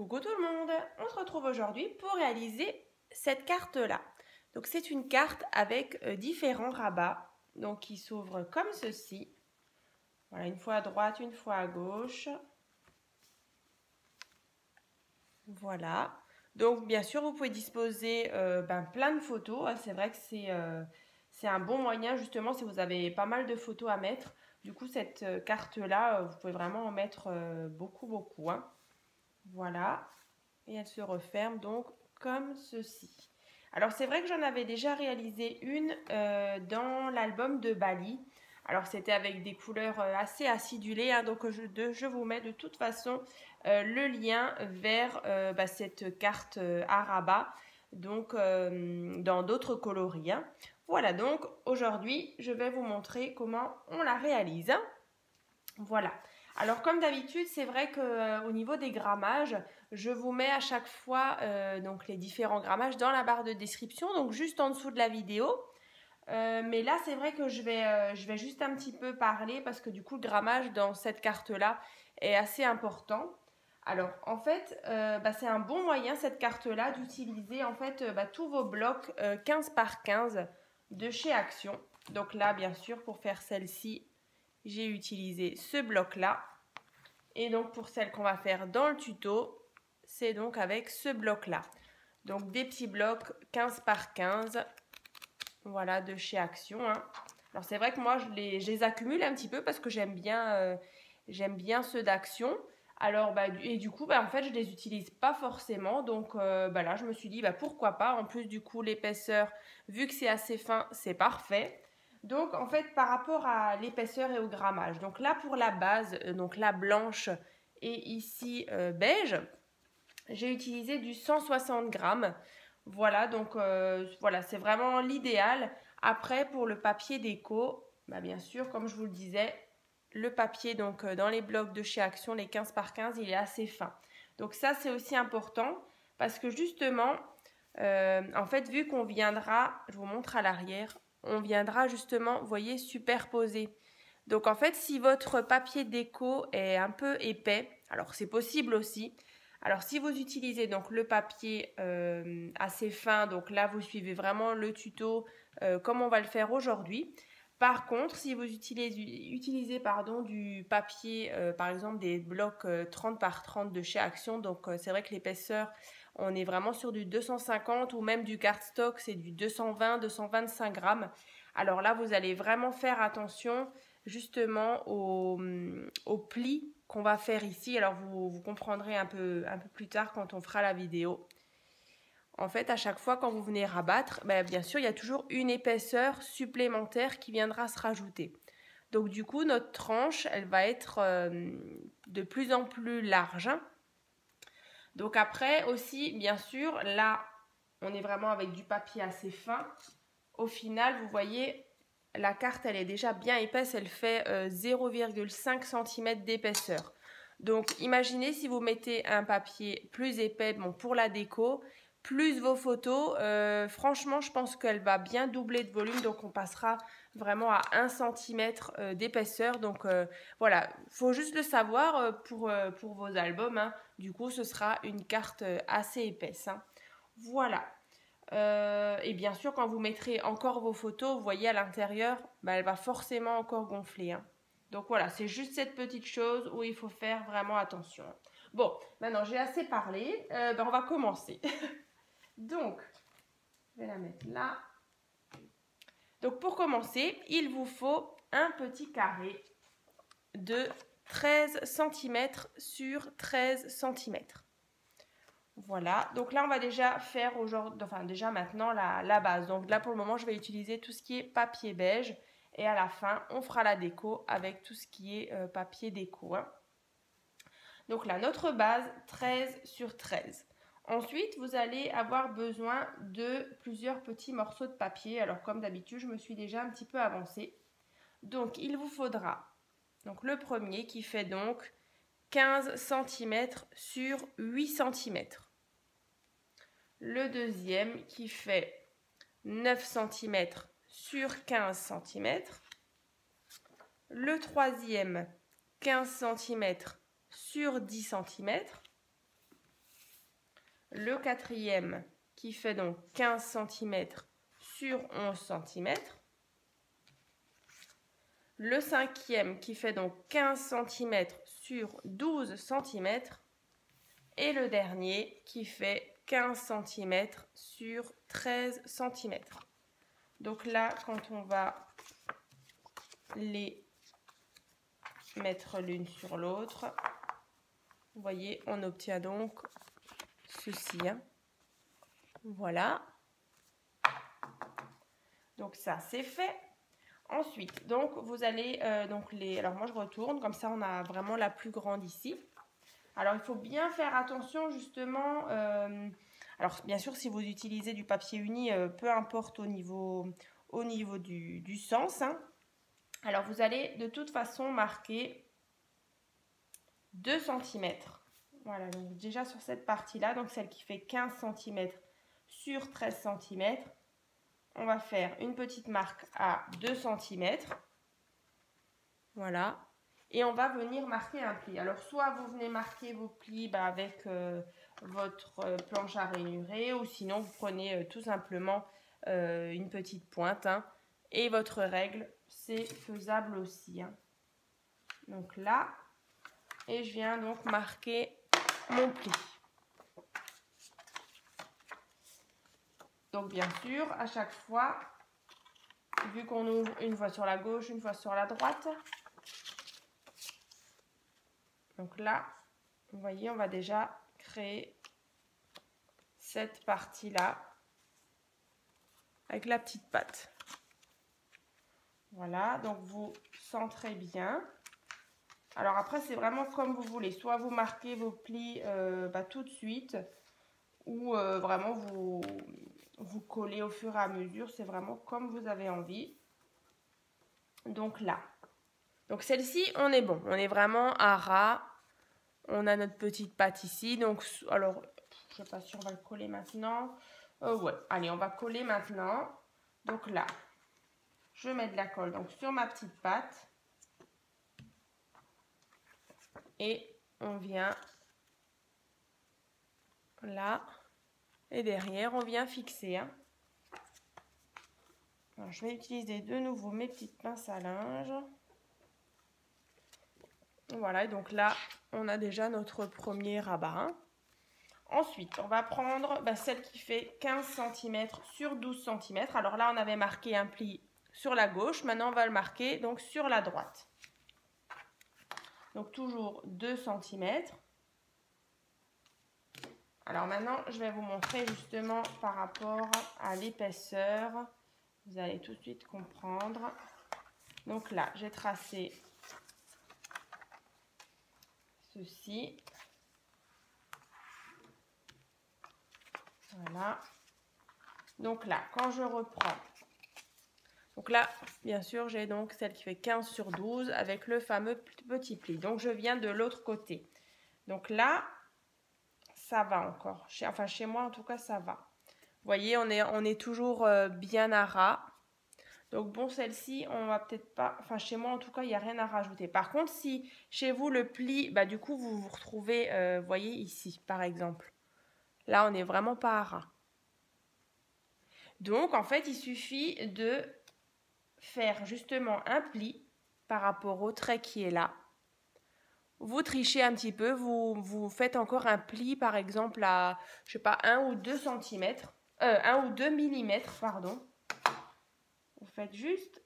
Coucou tout le monde, on se retrouve aujourd'hui pour réaliser cette carte-là. Donc c'est une carte avec différents rabats, donc qui s'ouvrent comme ceci. Voilà, une fois à droite, une fois à gauche. Voilà. Donc bien sûr, vous pouvez disposer plein de photos. C'est vrai que c'est un bon moyen justement si vous avez pas mal de photos à mettre. Du coup, cette carte-là, vous pouvez vraiment en mettre beaucoup, hein. Voilà. Et elle se referme donc comme ceci. Alors c'est vrai que j'en avais déjà réalisé une dans l'album de Bali. Alors c'était avec des couleurs assez acidulées, hein, donc je vous mets de toute façon le lien vers cette carte à rabat, donc dans d'autres coloris, hein. Voilà, donc aujourd'hui je vais vous montrer comment on la réalise, hein. Voilà. Alors comme d'habitude, c'est vrai qu'au niveau des grammages, je vous mets à chaque fois donc les différents grammages dans la barre de description, donc juste en dessous de la vidéo. Mais là, c'est vrai que je vais juste un petit peu parler parce que du coup, le grammage dans cette carte-là est assez important. Alors, en fait, c'est un bon moyen, cette carte-là, d'utiliser en fait tous vos blocs 15 par 15 de chez Action. Donc là, bien sûr, pour faire celle-ci, j'ai utilisé ce bloc-là. Et donc, pour celle qu'on va faire dans le tuto, c'est donc avec ce bloc-là. Donc, des petits blocs 15 par 15. Voilà, de chez Action, hein. Alors, c'est vrai que moi, je les accumule un petit peu parce que j'aime bien ceux d'Action. Alors, et du coup, en fait, je ne les utilise pas forcément. Donc, là, je me suis dit, pourquoi pas. En plus, du coup, l'épaisseur, vu que c'est assez fin, c'est parfait. Donc, en fait, par rapport à l'épaisseur et au grammage. Donc là, pour la base, donc la blanche et ici beige, j'ai utilisé du 160 grammes. Voilà, donc voilà, c'est vraiment l'idéal. Après, pour le papier déco, bien sûr, comme je vous le disais, le papier donc dans les blocs de chez Action, les 15 par 15, il est assez fin. Donc ça, c'est aussi important parce que justement, en fait, vu qu'on viendra, je vous montre à l'arrière, on viendra justement, vous voyez, superposer. Donc en fait, si votre papier déco est un peu épais, alors c'est possible aussi. Alors si vous utilisez donc le papier assez fin, donc là vous suivez vraiment le tuto comme on va le faire aujourd'hui. Par contre, si vous utilisez du papier, par exemple des blocs 30 par 30 de chez Action, donc c'est vrai que l'épaisseur, on est vraiment sur du 250 ou même du cardstock, c'est du 220, 225 grammes. Alors là, vous allez vraiment faire attention justement aux plis qu'on va faire ici. Alors vous comprendrez un peu plus tard quand on fera la vidéo. En fait, à chaque fois quand vous venez rabattre, bien sûr, il y a toujours une épaisseur supplémentaire qui viendra se rajouter. Donc du coup, notre tranche, elle va être de plus en plus large. Donc après aussi, bien sûr, là, on est vraiment avec du papier assez fin. Au final, vous voyez, la carte, elle est déjà bien épaisse. Elle fait 0,5 cm d'épaisseur. Donc, imaginez si vous mettez un papier plus épais pour la déco, plus vos photos. Franchement, je pense qu'elle va bien doubler de volume. Donc, on passera vraiment à 1 cm d'épaisseur. Donc, voilà, il faut juste le savoir pour vos albums, hein. Du coup, ce sera une carte assez épaisse, hein. Voilà. Et bien sûr, quand vous mettrez encore vos photos, vous voyez à l'intérieur, elle va forcément encore gonfler, hein. Donc voilà, c'est juste cette petite chose où il faut faire vraiment attention. Bon, maintenant j'ai assez parlé, on va commencer. Donc, je vais la mettre là. Donc pour commencer, il vous faut un petit carré de 13 cm sur 13 cm. Voilà, donc là on va déjà faire déjà maintenant la base. Donc là pour le moment je vais utiliser tout ce qui est papier beige et à la fin on fera la déco avec tout ce qui est papier déco, hein. Donc là notre base 13 sur 13. Ensuite vous allez avoir besoin de plusieurs petits morceaux de papier. Alors comme d'habitude je me suis déjà un petit peu avancée. Donc il vous faudra donc le premier qui fait donc 15 cm sur 8 cm. Le deuxième qui fait 9 cm sur 15 cm. Le troisième 15 cm sur 10 cm. le quatrième qui fait donc 15 cm sur 11 cm, le cinquième qui fait donc 15 cm sur 12 cm et le dernier qui fait 15 cm sur 13 cm. Donc là, quand on va les mettre l'une sur l'autre, vous voyez, on obtient donc ceci. Voilà. Donc ça, c'est fait. Ensuite, donc vous allez alors moi je retourne, comme ça on a vraiment la plus grande ici. Alors il faut bien faire attention justement, alors bien sûr si vous utilisez du papier uni, peu importe au niveau du sens, hein. Alors vous allez de toute façon marquer 2 cm. Voilà, donc déjà sur cette partie-là, donc celle qui fait 15 cm sur 13 cm, on va faire une petite marque à 2 cm. Voilà. Et on va venir marquer un pli. Alors, soit vous venez marquer vos plis avec votre planche à ranurer, ou sinon vous prenez tout simplement une petite pointe. Hein, et votre règle, c'est faisable aussi. Hein. Donc là, et je viens donc marquer mon pli. Donc bien sûr, à chaque fois, vu qu'on ouvre une fois sur la gauche, une fois sur la droite, donc là, vous voyez, on va déjà créer cette partie-là avec la petite patte. Voilà, donc vous centrez bien. Alors après, c'est vraiment comme vous voulez. Soit vous marquez vos plis tout de suite, ou vraiment vous collez au fur et à mesure. C'est vraiment comme vous avez envie. Donc là. Donc celle-ci, on est bon. On est vraiment à ras. On a notre petite pâte ici. Donc, alors, je ne sais pas si on va le coller maintenant. Ouais, allez, on va coller maintenant. Donc là, je mets de la colle donc, sur ma petite pâte. Et on vient là. Et derrière, on vient fixer. Hein. Alors, je vais utiliser de nouveau mes petites pinces à linge. Voilà, et donc là, on a déjà notre premier rabat. Hein. Ensuite, on va prendre celle qui fait 15 cm sur 12 cm. Alors là, on avait marqué un pli sur la gauche. Maintenant, on va le marquer donc sur la droite. Donc toujours 2 cm. Alors maintenant, je vais vous montrer justement par rapport à l'épaisseur. Vous allez tout de suite comprendre. Donc là, j'ai tracé ceci. Voilà. Donc là, quand je reprends, donc là, bien sûr, j'ai donc celle qui fait 15 sur 12 avec le fameux petit pli. Donc, je viens de l'autre côté. Donc là, ça va encore. Chez moi, en tout cas, ça va. Vous voyez, on est toujours bien à ras. Donc bon, celle-ci, on va peut-être pas... Enfin, chez moi, en tout cas, il n'y a rien à rajouter. Par contre, si chez vous, le pli, du coup, vous vous retrouvez, vous voyez, ici, par exemple. Là, on n'est vraiment pas à ras. Donc, en fait, il suffit de faire justement un pli par rapport au trait qui est là. Vous trichez un petit peu, vous faites encore un pli, par exemple, à, je sais pas, 1 ou 2 cm, 1 ou 2 mm, pardon. Vous faites juste,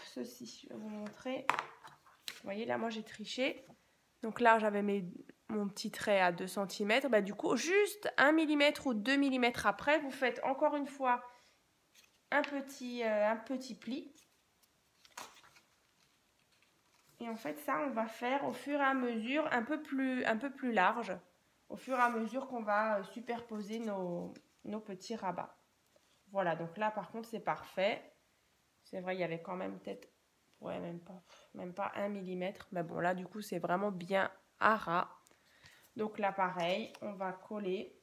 ceci, je vais vous montrer. Vous voyez, là, moi, j'ai triché. Donc là, j'avais mon petit trait à 2 cm. Du coup, juste 1 mm ou 2 mm après, vous faites encore une fois un petit pli. Et en fait, ça, on va faire au fur et à mesure, un peu plus large, au fur et à mesure qu'on va superposer nos petits rabats. Voilà, donc là, par contre, c'est parfait. C'est vrai, il y avait quand même peut-être, ouais, même pas 1 mm. Mais bon, là, du coup, c'est vraiment bien à ras. Donc là, pareil, on va coller.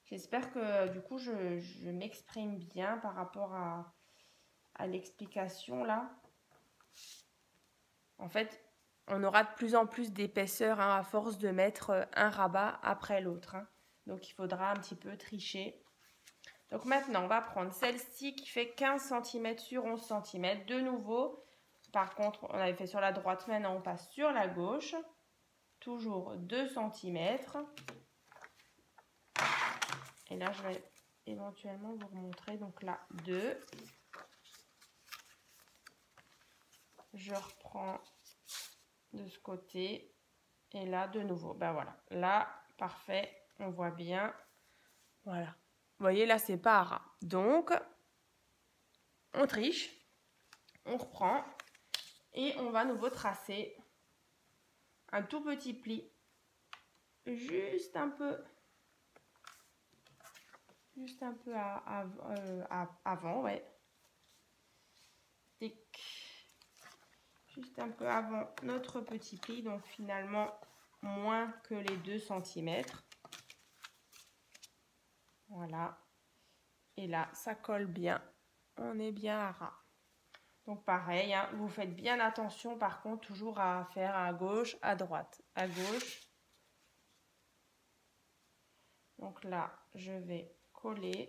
J'espère que, du coup, je m'exprime bien par rapport à l'explication là. En fait, on aura de plus en plus d'épaisseur hein, à force de mettre un rabat après l'autre. Hein. Donc il faudra un petit peu tricher. Donc maintenant, on va prendre celle-ci qui fait 15 cm sur 11 cm. De nouveau, par contre, on avait fait sur la droite, maintenant on passe sur la gauche. Toujours 2 cm. Et là, je vais éventuellement vous remontrer. Donc là, 2. Je reprends de ce côté. Et là, de nouveau. Ben voilà. Là, parfait. On voit bien. Voilà. Vous voyez, là, c'est pas à ras. Donc, on triche. On reprend. Et on va à nouveau tracer un tout petit pli. Juste un peu avant, ouais. Juste un peu avant notre petit pli, donc finalement moins que les 2 cm. Voilà. Et là, ça colle bien. On est bien à ras. Donc pareil, hein, vous faites bien attention par contre toujours à faire à gauche, à droite, à gauche. Donc là, je vais coller.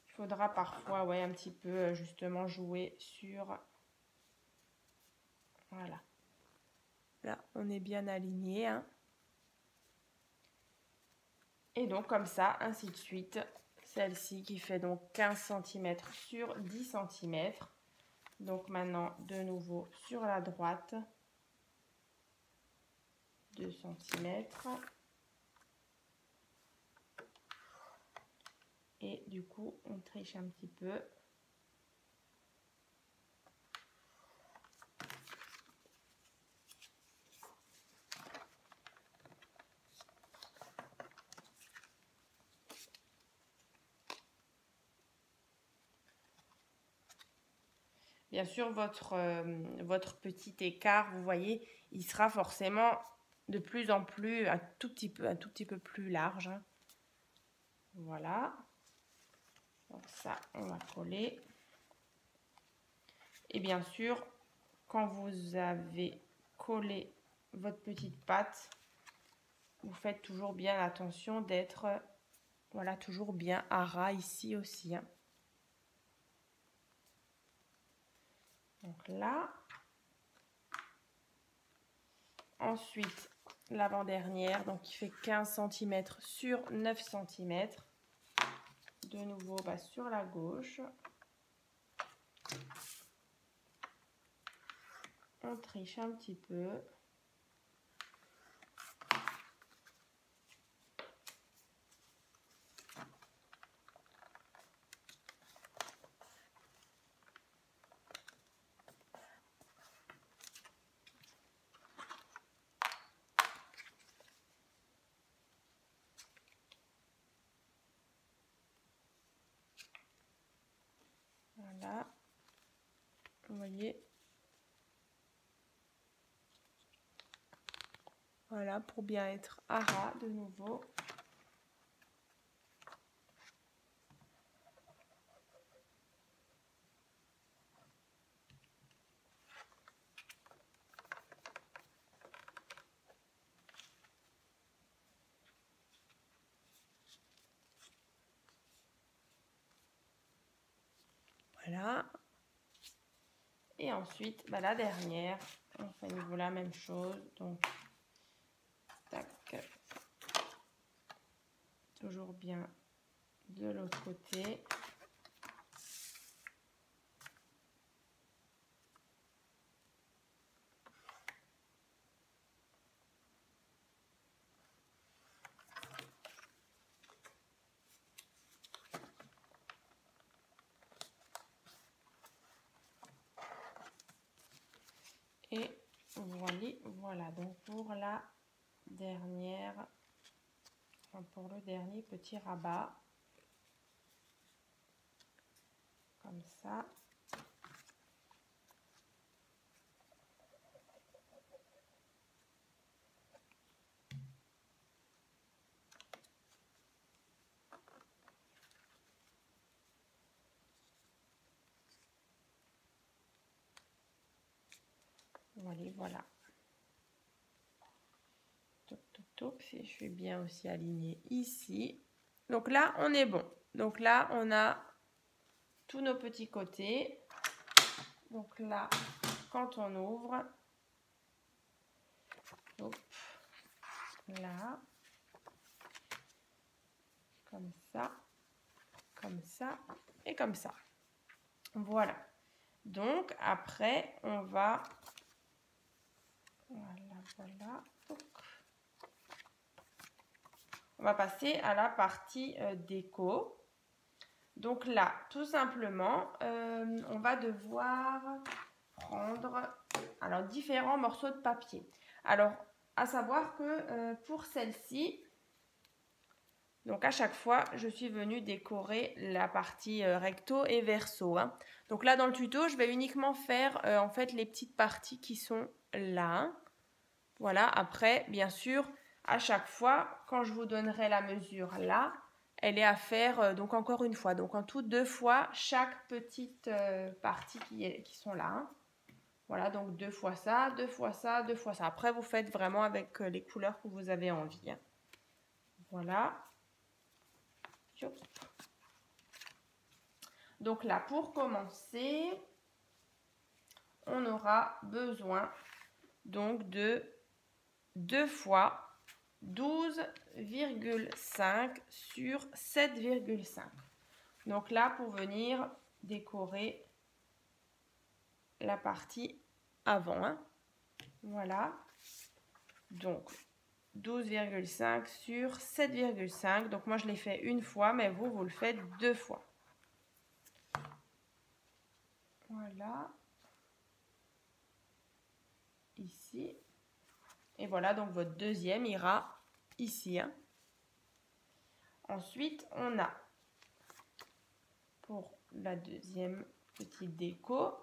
Il faudra parfois ouais, un petit peu justement jouer sur... Voilà. Là, on est bien aligné. Hein. Et donc comme ça, ainsi de suite. Celle-ci qui fait donc 15 cm sur 10 cm. Donc maintenant, de nouveau sur la droite. 2 cm. Et du coup, on triche un petit peu. Bien sûr, votre petit écart, vous voyez, il sera forcément de plus en plus, un tout petit peu plus large. Hein. Voilà. Donc ça, on va coller. Et bien sûr, quand vous avez collé votre petite pâte, vous faites toujours bien attention d'être, voilà, toujours bien à ras ici aussi. Hein. Donc là, ensuite, l'avant-dernière, donc qui fait 15 cm sur 9 cm. De nouveau, bah, sur la gauche. On triche un petit peu. Voilà. Vous voyez. Voilà, pour bien être à ras de nouveau. Voilà. Et ensuite, bah, la dernière, on fait à nouveau la même chose. Donc, tac. Toujours bien de l'autre côté. Et voilà, donc pour la dernière, enfin pour le dernier petit rabat, comme ça. Allez, voilà. Toc, toc, toc. Si je suis bien aussi alignée ici. Donc là, on est bon. Donc là, on a tous nos petits côtés. Donc là, quand on ouvre, hop, là, comme ça et comme ça. Voilà. Donc après, on va, voilà. On va passer à la partie déco. Donc là, tout simplement, on va devoir prendre alors différents morceaux de papier. Alors, à savoir que pour celle-ci, donc à chaque fois, je suis venue décorer la partie recto et verso. Hein. Donc là, dans le tuto, je vais uniquement faire en fait les petites parties qui sont là. Voilà, après, bien sûr, à chaque fois, quand je vous donnerai la mesure là, elle est à faire donc encore une fois. Donc en tout 2 fois chaque petite partie qui sont là. Hein. Voilà, donc 2 fois ça, 2 fois ça, 2 fois ça. Après, vous faites vraiment avec les couleurs que vous avez envie. Hein. Voilà. Donc là, pour commencer, on aura besoin donc de 2 fois 12,5 sur 7,5. Donc là, pour venir décorer la partie avant. Hein. Voilà. Donc, 12,5 sur 7,5. Donc, moi, je l'ai fait une fois, mais vous le faites 2 fois. Voilà. Ici. Et voilà, donc votre deuxième ira ici. Hein. Ensuite, on a pour la deuxième petite déco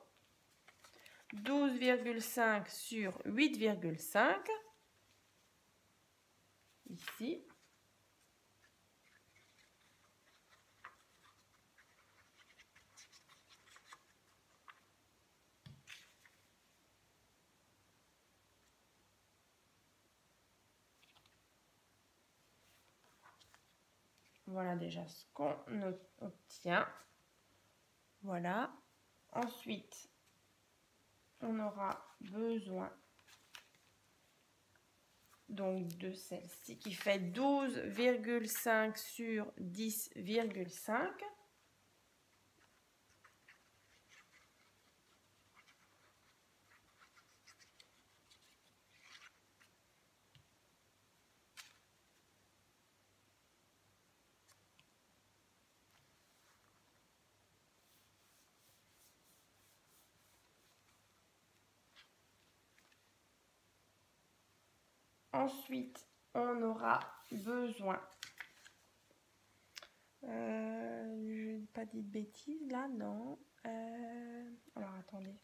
12,5 sur 8,5. Ici. Voilà déjà ce qu'on obtient. Voilà. Ensuite, on aura besoin donc de celle-ci qui fait 12,5 sur 10,5. Ensuite, on aura besoin, je n'ai pas dit de bêtises là, non. Alors attendez,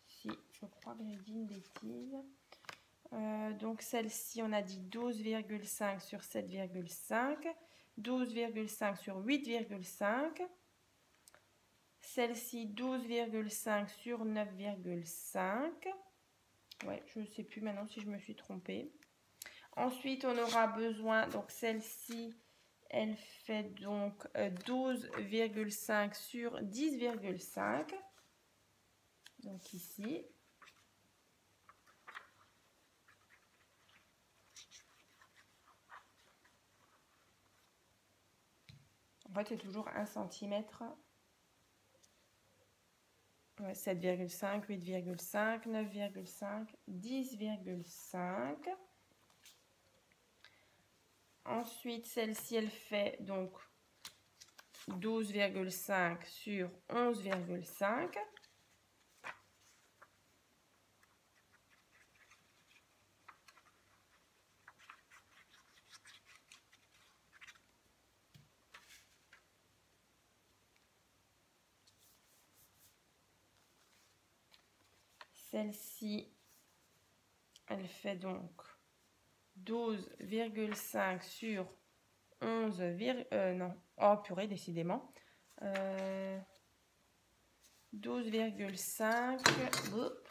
si je crois que j'ai dit une bêtise. Donc celle-ci, on a dit 12,5 sur 7,5, 12,5 sur 8,5. Celle-ci, 12,5 sur 9,5. Ouais, je ne sais plus maintenant si je me suis trompée. Ensuite, on aura besoin, donc celle-ci, elle fait donc 12,5 sur 10,5. Donc ici. En fait, c'est toujours 1 cm. 7,5, 8,5, 9,5, 10,5. Ensuite, celle-ci, elle fait donc 12,5 sur 11,5. Celle-ci, elle fait donc 12,5 sur 11, non, oh purée, décidément. 12,5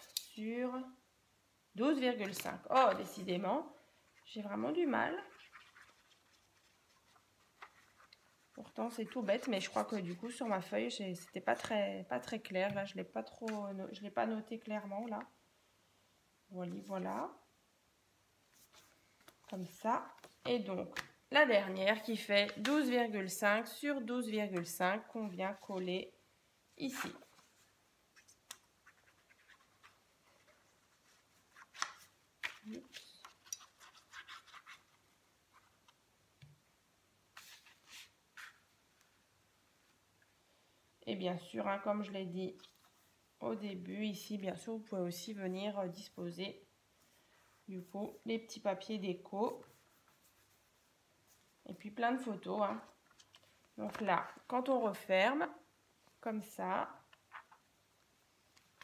sur 12,5. Oh, décidément, j'ai vraiment du mal. Pourtant, c'est tout bête, mais je crois que du coup, sur ma feuille, c'était pas très clair. Là, je l'ai pas noté clairement, là. Voilà. Comme ça. Et donc, la dernière qui fait 12,5 sur 12,5 qu'on vient coller ici. Et bien sûr, hein, comme je l'ai dit au début, ici, bien sûr, vous pouvez aussi venir disposer du coup les petits papiers déco. Et puis plein de photos. Hein. Donc là, quand on referme, comme ça,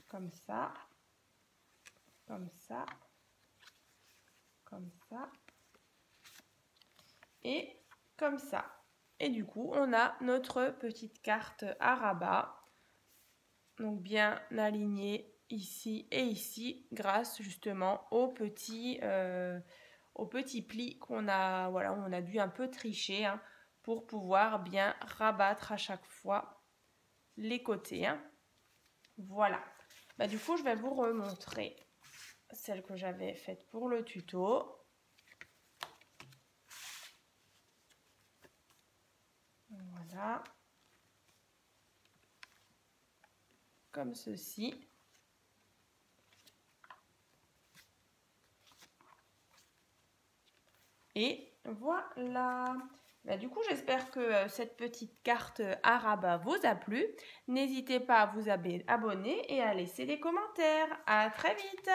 comme ça, comme ça, comme ça, et comme ça. Et du coup, on a notre petite carte à rabat. Donc bien alignée ici et ici, grâce justement aux petits plis qu'on a, voilà, on a dû un peu tricher hein, pour pouvoir bien rabattre à chaque fois les côtés. Hein. Voilà. Bah, du coup, je vais vous remontrer celle que j'avais faite pour le tuto. Voilà. Comme ceci. Et voilà. Bah, du coup, j'espère que cette petite carte à rabat vous a plu. N'hésitez pas à vous abonner et à laisser des commentaires. À très vite!